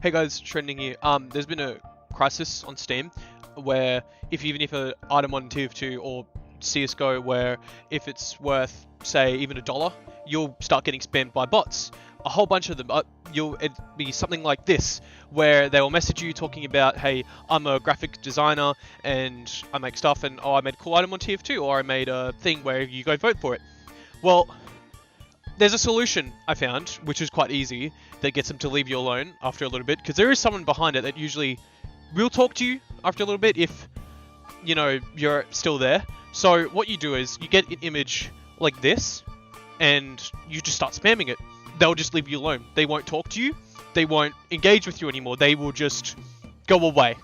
Hey guys, trending here. There's been a crisis on Steam where even if an item on TF2 or CS:GO, where if it's worth say even $1, you'll start getting spammed by bots. A whole bunch of them. It'd be something like this, where they will message you talking about, hey, I'm a graphic designer and I make stuff, and oh, I made a cool item on TF2, or I made a thing where you go vote for it. Well, there's a solution I found, which is quite easy, that gets them to leave you alone after a little bit, because there is someone behind it that usually will talk to you after a little bit if, you're still there. So what you do is you get an image like this, and you just start spamming it. They'll just leave you alone. They won't talk to you. They won't engage with you anymore. They will just go away.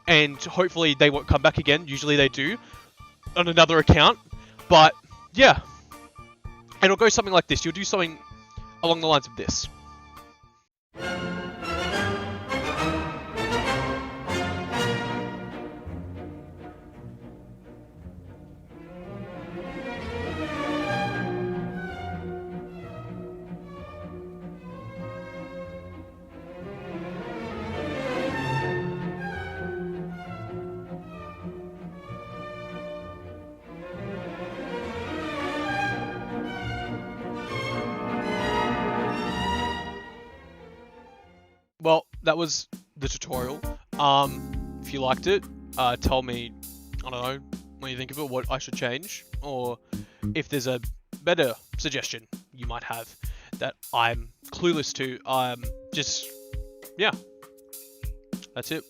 And hopefully they won't come back again. Usually they do on another account. But yeah. And it'll go something like this. You'll do something along the lines of this. Well, that was the tutorial. If you liked it, tell me, I don't know, what you think of it, what I should change, or if there's a better suggestion you might have that I'm clueless to. Yeah, that's it.